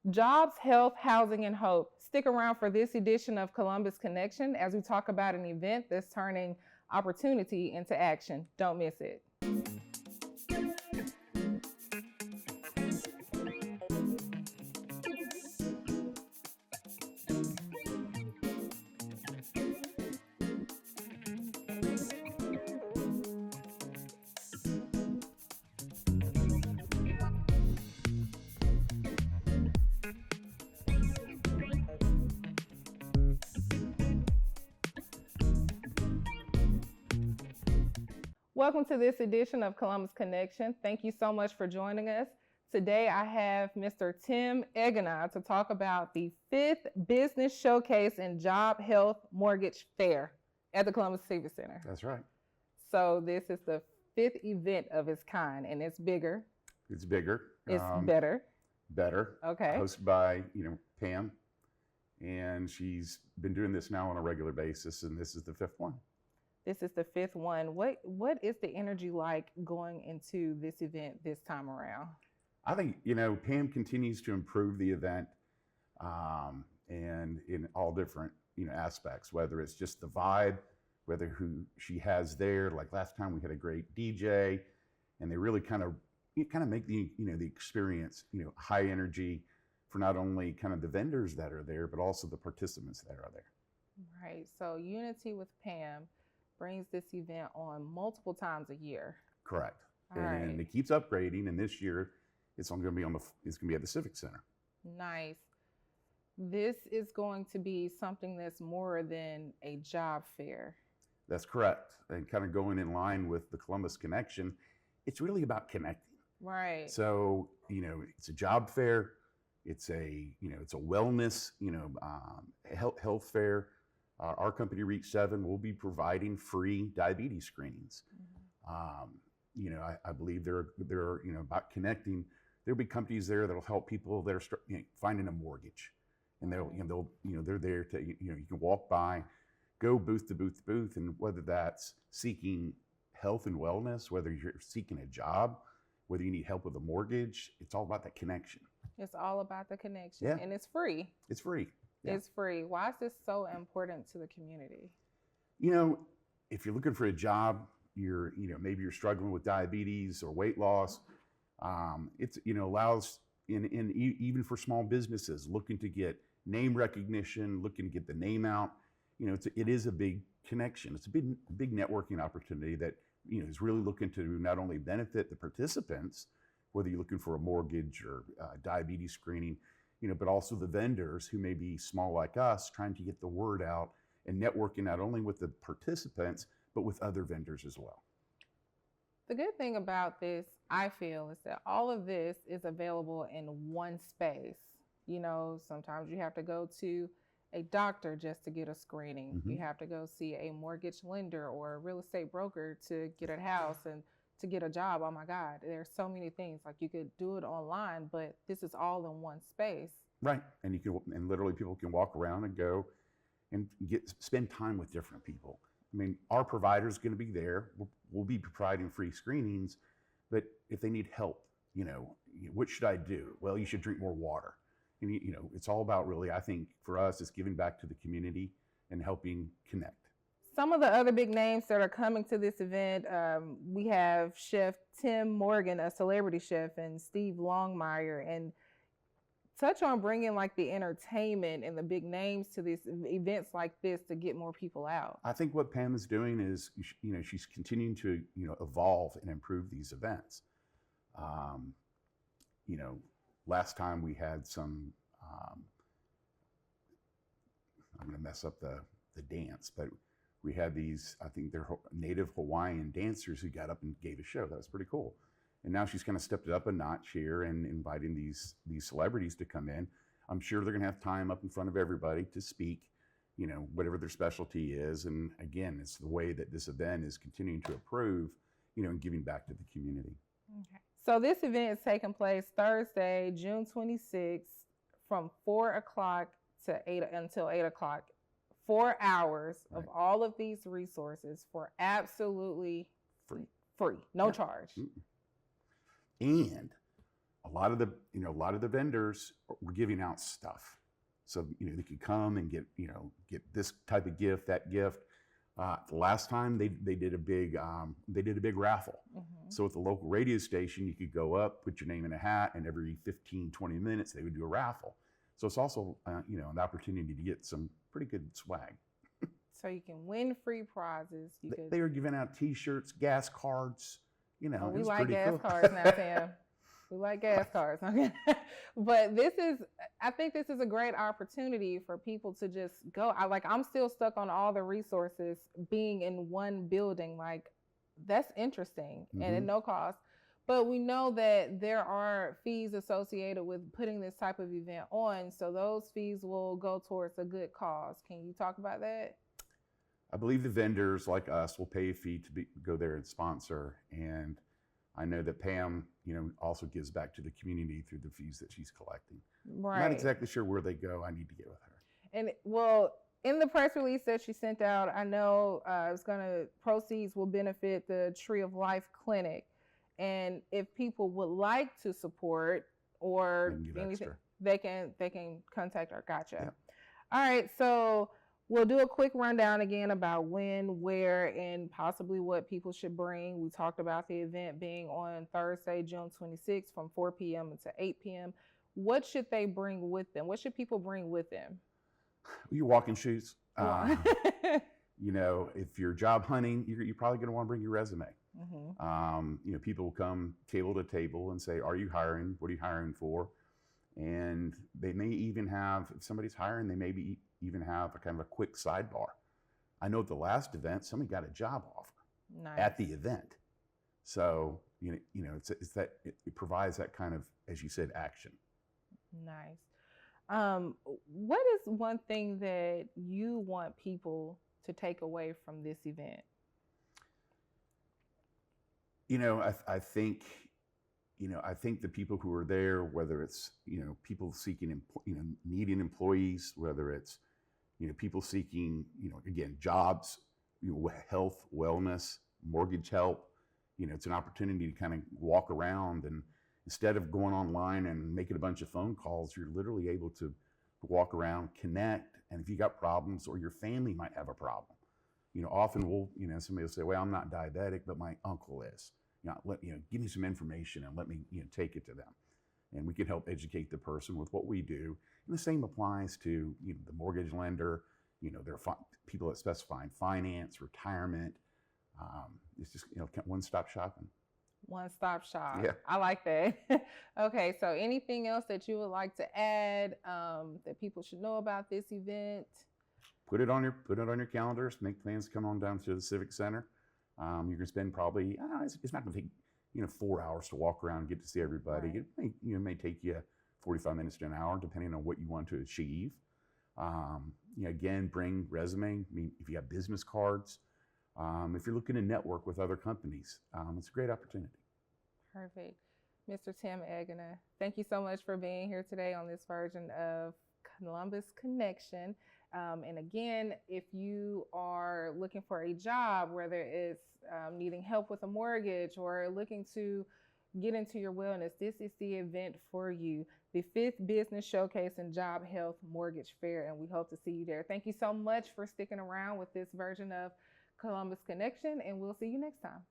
Jobs, health, housing, and hope. Stick around for this edition of Columbus Connection as we talk about an event that's turning opportunity into action. Don't miss it. Welcome to this edition of Columbus Connection. Thank you so much for joining us. Today I have Mr. Tim Eggena to talk about the 5th Business Showcase and Job Health Mortgage Fair at the Columbus Civic Center. That's right. So this is the 5th event of its kind, and it's bigger. It's bigger. It's better. Better. Okay. Hosted by, Pam. And she's been doing this now on a regular basis, and this is the 5th one. This is the 5th one. What is the energy like going into this event this time around? I think, Pam continues to improve the event and in all different, aspects, whether it's just the vibe, whether who she has there. Like last time we had a great DJ, and they really kind of make the, the experience, high energy for not only kind of the vendors that are there, but also the participants that are there. Right. So Unity with Pam brings this event on multiple times a year. Correct. All right. And it keeps upgrading. And this year, it's only going to be it's going to be at the Civic Center. Nice. This is going to be something that's more than a job fair. That's correct. And kind of going in line with the Columbus Connection, it's really about connecting. Right. So, it's a job fair. It's a, it's a wellness, health fair. Our company, Reach7, will be providing free diabetes screenings. Mm-hmm. I believe they're about connecting. There'll be companies there that'll help people that are finding a mortgage, and they're there to you can walk by, go booth to booth to booth, and whether that's seeking health and wellness, whether you're seeking a job, whether you need help with a mortgage, it's all about that connection. It's all about the connection, yeah. And it's free. It's free. Yeah. It's free. Why is this so important to the community? If you're looking for a job, maybe you're struggling with diabetes or weight loss. It's allows even for small businesses looking to get name recognition, looking to get the name out. It is a big connection. It's a big networking opportunity that is really looking to not only benefit the participants, whether you're looking for a mortgage or diabetes screening, but also the vendors who may be small like us, trying to get the word out and networking not only with the participants, but with other vendors as well. The good thing about this, I feel, is that all of this is available in one space. Sometimes you have to go to a doctor just to get a screening. Mm-hmm. You have to go see a mortgage lender or a real estate broker to get a house and to get a job. Oh my God, there's so many things. Like you could do it online, but this is all in one space. Right, and literally people can walk around and go and spend time with different people. I mean, our provider's going to be there. We'll be providing free screenings, but if they need help, what should I do? Well, you should drink more water. And it's all about really, I think for us, it's giving back to the community and helping connect. Some of the other big names that are coming to this event, we have Chef Tim Morgan, a celebrity chef, and Steve Longmire, and touch on bringing like the entertainment and the big names to these events like this to get more people out. I think what Pam is doing is, she's continuing to, evolve and improve these events. Last time we had some, I'm going to mess up the dance, but we had these, I think they're native Hawaiian dancers who got up and gave a show. That was pretty cool. And now she's kind of stepped it up a notch here and inviting these celebrities to come in. I'm sure they're going to have time up in front of everybody to speak, whatever their specialty is. And again, it's the way that this event is continuing to improve, and giving back to the community. Okay. So this event is taking place Thursday, June 26th from 4 o'clock to 8 until 8 o'clock. 4 hours of all of these resources for absolutely free, no charge. And a lot of the vendors were giving out stuff. So, they could come and get this type of gift, that gift. The last time they did a big raffle. Mm-hmm. So at the local radio station, you could go up, put your name in a hat, and every 15, 20 minutes they would do a raffle. So it's also an opportunity to get some pretty good swag. So you can win free prizes. They were giving out T-shirts, gas cards. Oh, we like gas cards now, Tim. We like gas cards. Okay. But I think this is a great opportunity for people to just go. I'm still stuck on all the resources being in one building. Like, that's interesting, mm-hmm. and at no cost. But we know that there are fees associated with putting this type of event on. So those fees will go towards a good cause. Can you talk about that? I believe the vendors like us will pay a fee to go there and sponsor. And I know that Pam, also gives back to the community through the fees that she's collecting. Right. I'm not exactly sure where they go. I need to get with her. And in the press release that she sent out, I know proceeds will benefit the Tree of Life Clinic. And if people would like to support or anything, they can contact her. Gotcha. Yep. All right. So we'll do a quick rundown again about when, where, and possibly what people should bring. We talked about the event being on Thursday, June 26th from 4 p.m. to 8 p.m. What should they bring with them? What should people bring with them? Your walking shoes. If you're job hunting, you're probably going to want to bring your resume. Mm-hmm. People will come table to table and say, "Are you hiring? What are you hiring for?" And they may even have, if somebody's hiring, they may even have a kind of a quick sidebar. I know at the last event, somebody got a job offer at the event. So it's that it provides that kind of, as you said, action. Nice. What is one thing that you want people to take away from this event? I think the people who are there, whether it's, people seeking, needing employees, whether it's, people seeking, again, jobs, health, wellness, mortgage help, it's an opportunity to kind of walk around, and instead of going online and making a bunch of phone calls, you're literally able to walk around, connect, and if you got problems or your family might have a problem, often somebody will say, "Well, I'm not diabetic, but my uncle is." Give me some information and let me take it to them, and we can help educate the person with what we do. And the same applies to the mortgage lender. There are people that specify in finance, retirement. It's just one-stop shopping. One-stop shop. Yeah. I like that. Okay, so anything else that you would like to add that people should know about this event? Put it on your calendars. Make plans to come on down to the Civic Center. You're going to spend probably, it's not going to take 4 hours to walk around and get to see everybody. Right. It may take you 45 minutes to an hour, depending on what you want to achieve. Again, bring resume. If you have business cards, if you're looking to network with other companies, it's a great opportunity. Perfect. Mr. Tim Eggena, thank you so much for being here today on this version of Columbus Connection. And again, if you are looking for a job, whether it's needing help with a mortgage or looking to get into your wellness, this is the event for you. The 5th Business Showcase and Job Health Mortgage Fair, and we hope to see you there. Thank you so much for sticking around with this version of Columbus Connection, and we'll see you next time.